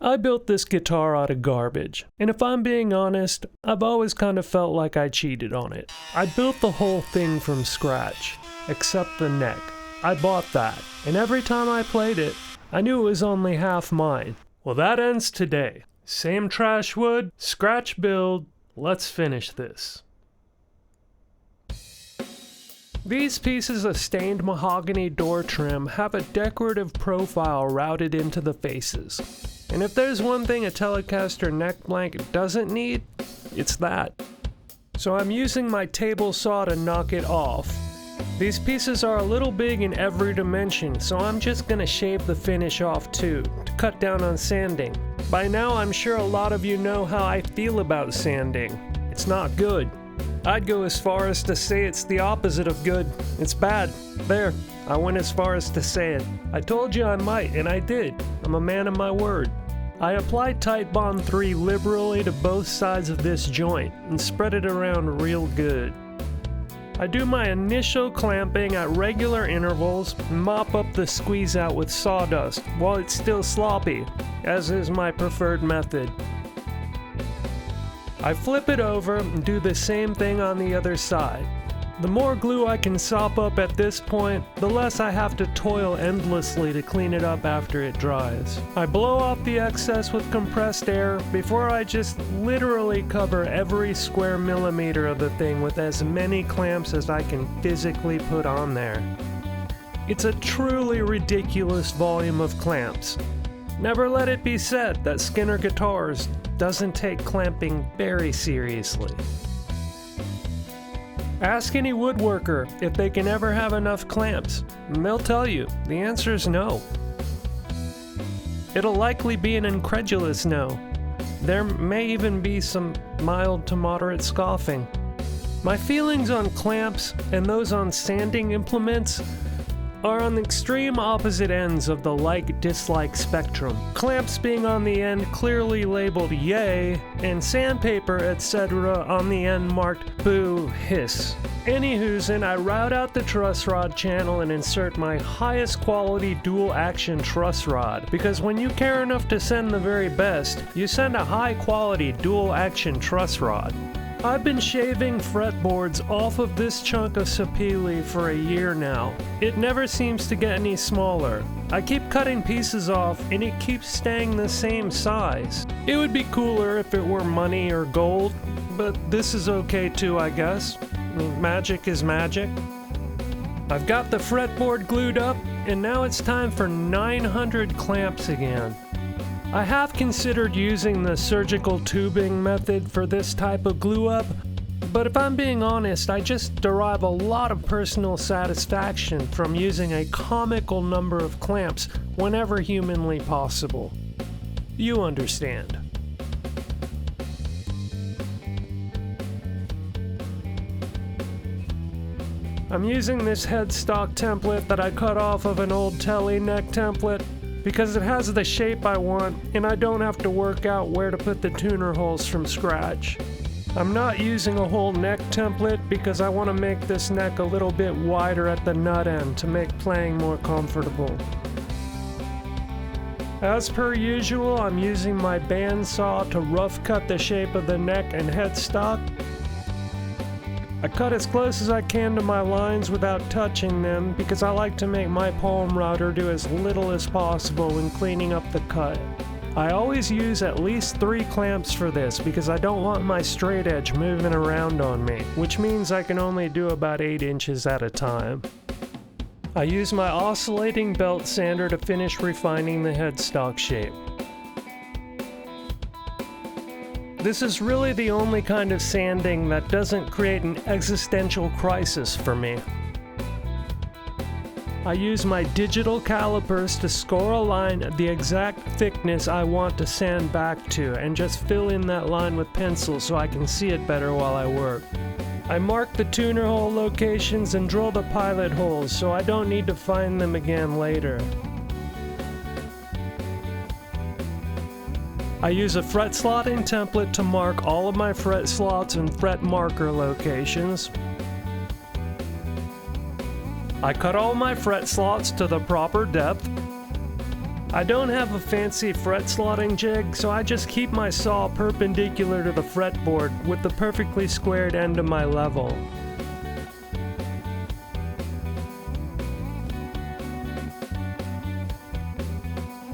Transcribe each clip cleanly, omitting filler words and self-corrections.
I built this guitar out of garbage, and if I'm being honest, I've always kind of felt like I cheated on it. I built the whole thing from scratch, except the neck. I bought that, and every time I played it, I knew it was only half mine. Well, that ends today. Same trash wood, scratch build, let's finish this. These pieces of stained mahogany door trim have a decorative profile routed into the faces. And if there's one thing a Telecaster neck blanket doesn't need, it's that. So I'm using my table saw to knock it off. These pieces are a little big in every dimension, so I'm just gonna shave the finish off too, to cut down on sanding. By now I'm sure a lot of you know how I feel about sanding. It's not good. I'd go as far as to say it's the opposite of good. It's bad. There, I went as far as to say it. I told you I might, and I did. I'm a man of my word. I applied Titebond 3 liberally to both sides of this joint and spread it around real good. I do my initial clamping at regular intervals and mop up the squeeze out with sawdust while it's still sloppy, as is my preferred method. I flip it over and do the same thing on the other side. The more glue I can sop up at this point, the less I have to toil endlessly to clean it up after it dries. I blow off the excess with compressed air before I just literally cover every square millimeter of the thing with as many clamps as I can physically put on there. It's a truly ridiculous volume of clamps. Never let it be said that Skinner Guitars doesn't take clamping very seriously. Ask any woodworker if they can ever have enough clamps, and they'll tell you the answer is no. It'll likely be an incredulous no. There may even be some mild to moderate scoffing. My feelings on clamps and those on sanding implements are on the extreme opposite ends of the like-dislike spectrum. Clamps being on the end clearly labeled yay, and sandpaper etc. on the end marked boo, hiss. Anywho's, I route out the truss rod channel and insert my highest quality dual action truss rod, because when you care enough to send the very best, you send a high quality dual action truss rod. I've been shaving fretboards off of this chunk of sapele for a year now. It never seems to get any smaller. I keep cutting pieces off and it keeps staying the same size. It would be cooler if it were money or gold, but this is okay too, I guess. I mean, magic is magic. I've got the fretboard glued up, and now it's time for 900 clamps again. I have considered using the surgical tubing method for this type of glue up, but if I'm being honest, I just derive a lot of personal satisfaction from using a comical number of clamps whenever humanly possible. You understand. I'm using this headstock template that I cut off of an old Tele neck template, because it has the shape I want and I don't have to work out where to put the tuner holes from scratch. I'm not using a whole neck template because I want to make this neck a little bit wider at the nut end to make playing more comfortable. As per usual, I'm using my bandsaw to rough cut the shape of the neck and headstock. I cut as close as I can to my lines without touching them because I like to make my palm router do as little as possible when cleaning up the cut. I always use at least 3 clamps for this because I don't want my straight edge moving around on me, which means I can only do about 8 inches at a time. I use my oscillating belt sander to finish refining the headstock shape. This is really the only kind of sanding that doesn't create an existential crisis for me. I use my digital calipers to score a line at the exact thickness I want to sand back to and just fill in that line with pencil so I can see it better while I work. I mark the tuner hole locations and drill the pilot holes so I don't need to find them again later. I use a fret slotting template to mark all of my fret slots and fret marker locations. I cut all my fret slots to the proper depth. I don't have a fancy fret slotting jig, so I just keep my saw perpendicular to the fretboard with the perfectly squared end of my level.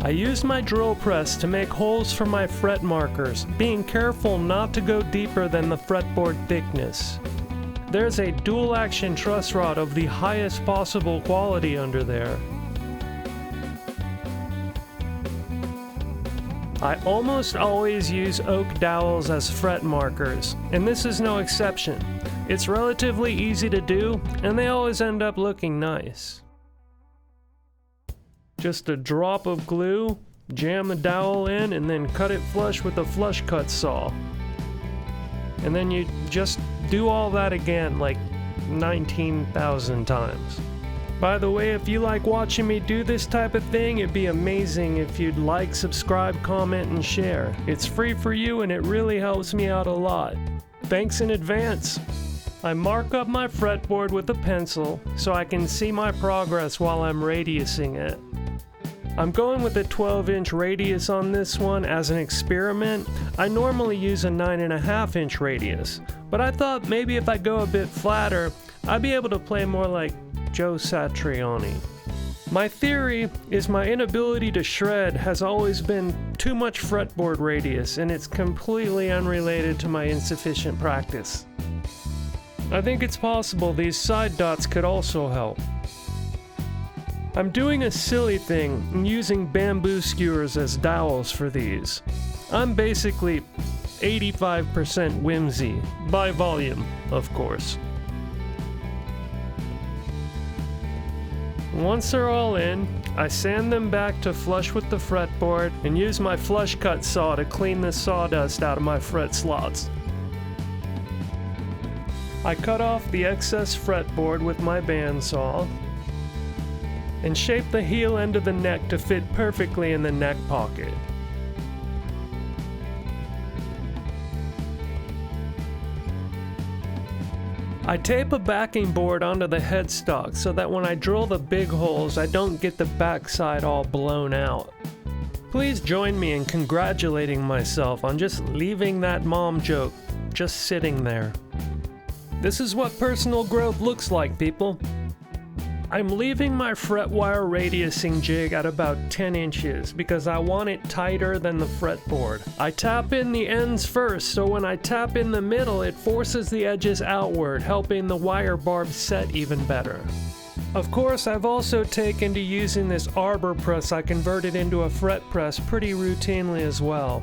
I use my drill press to make holes for my fret markers, being careful not to go deeper than the fretboard thickness. There's a dual action truss rod of the highest possible quality under there. I almost always use oak dowels as fret markers, and this is no exception. It's relatively easy to do, and they always end up looking nice. Just a drop of glue, jam the dowel in, and then cut it flush with a flush cut saw. And then you just do all that again like 19,000 times. By the way, if you like watching me do this type of thing, it'd be amazing if you'd like, subscribe, comment, and share. It's free for you and it really helps me out a lot. Thanks in advance. I mark up my fretboard with a pencil so I can see my progress while I'm radiusing it. I'm going with a 12-inch radius on this one as an experiment. I normally use a 9.5-inch radius, but I thought maybe if I go a bit flatter, I'd be able to play more like Joe Satriani. My theory is my inability to shred has always been too much fretboard radius, and it's completely unrelated to my insufficient practice. I think it's possible these side dots could also help. I'm doing a silly thing and using bamboo skewers as dowels for these. I'm basically 85% whimsy, by volume, of course. Once they're all in, I sand them back to flush with the fretboard and use my flush cut saw to clean the sawdust out of my fret slots. I cut off the excess fretboard with my bandsaw and shape the heel end of the neck to fit perfectly in the neck pocket. I tape a backing board onto the headstock so that when I drill the big holes, I don't get the backside all blown out. Please join me in congratulating myself on just leaving that mom joke just sitting there. This is what personal growth looks like, people. I'm leaving my fret wire radiusing jig at about 10 inches because I want it tighter than the fretboard. I tap in the ends first, so when I tap in the middle, it forces the edges outward, helping the wire barb set even better. Of course, I've also taken to using this arbor press I converted into a fret press pretty routinely as well.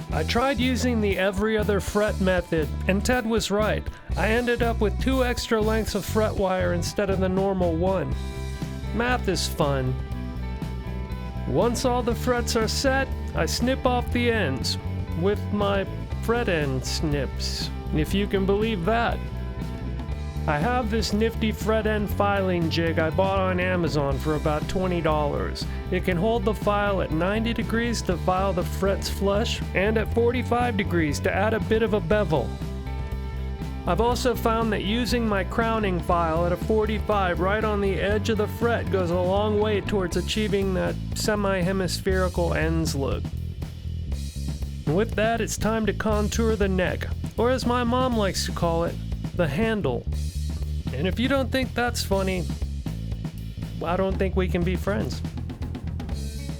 I tried using the every other fret method, and Ted was right. I ended up with 2 extra lengths of fret wire instead of the normal 1. Math is fun. Once all the frets are set, I snip off the ends with my fret end snips, if you can believe that. I have this nifty fret end filing jig I bought on Amazon for about $20. It can hold the file at 90 degrees to file the frets flush, and at 45 degrees to add a bit of a bevel. I've also found that using my crowning file at a 45 right on the edge of the fret goes a long way towards achieving that semi-hemispherical ends look. And with that, it's time to contour the neck, or as my mom likes to call it, the handle. And if you don't think that's funny, I don't think we can be friends.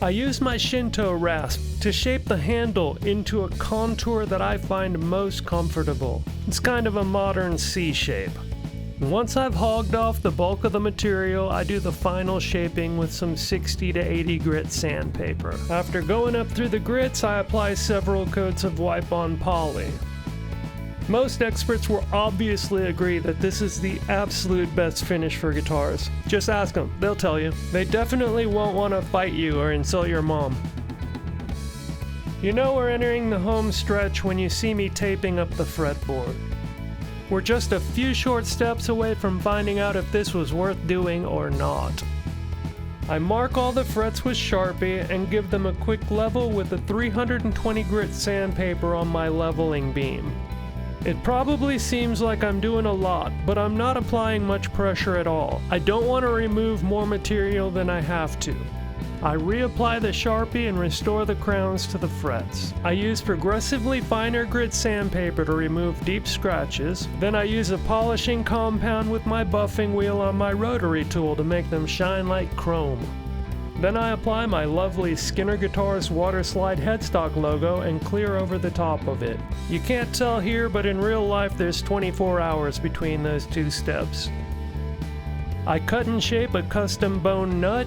I use my Shinto rasp to shape the handle into a contour that I find most comfortable. It's kind of a modern C shape. Once I've hogged off the bulk of the material, I do the final shaping with some 60 to 80 grit sandpaper. After going up through the grits, I apply several coats of wipe-on poly. Most experts will obviously agree that this is the absolute best finish for guitars. Just ask them, they'll tell you. They definitely won't want to fight you or insult your mom. You know we're entering the home stretch when you see me taping up the fretboard. We're just a few short steps away from finding out if this was worth doing or not. I mark all the frets with Sharpie and give them a quick level with a 320 grit sandpaper on my leveling beam. It probably seems like I'm doing a lot, but I'm not applying much pressure at all. I don't want to remove more material than I have to. I reapply the Sharpie and restore the crowns to the frets. I use progressively finer grit sandpaper to remove deep scratches. Then I use a polishing compound with my buffing wheel on my rotary tool to make them shine like chrome. Then I apply my lovely Skinner Guitars Waterslide headstock logo and clear over the top of it. You can't tell here, but in real life there's 24 hours between those two steps. I cut and shape a custom bone nut.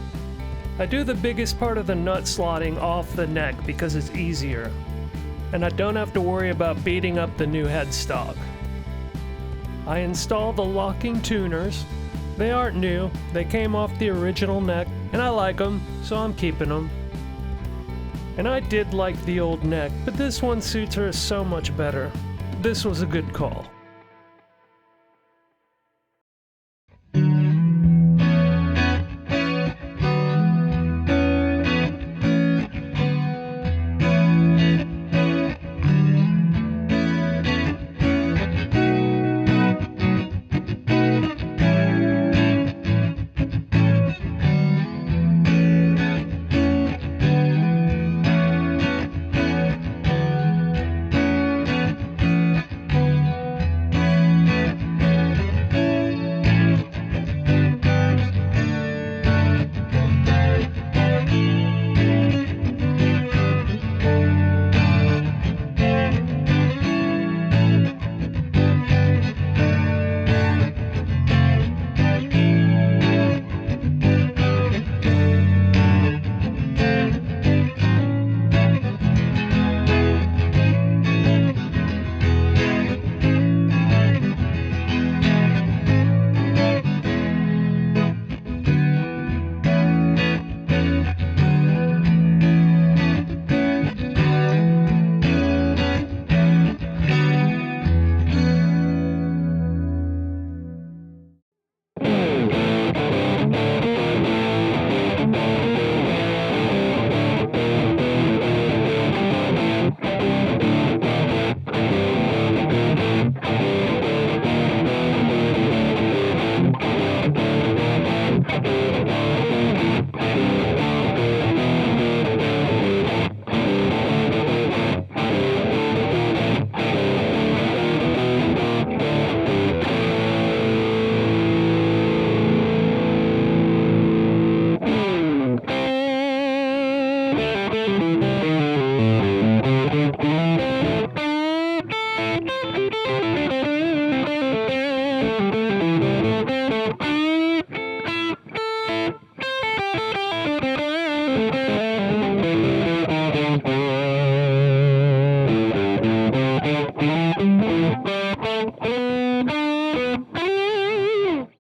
I do the biggest part of the nut slotting off the neck because it's easier, and I don't have to worry about beating up the new headstock. I install the locking tuners. They aren't new, they came off the original neck, and I like them, so I'm keeping them. And I did like the old neck, but this one suits her so much better. This was a good call.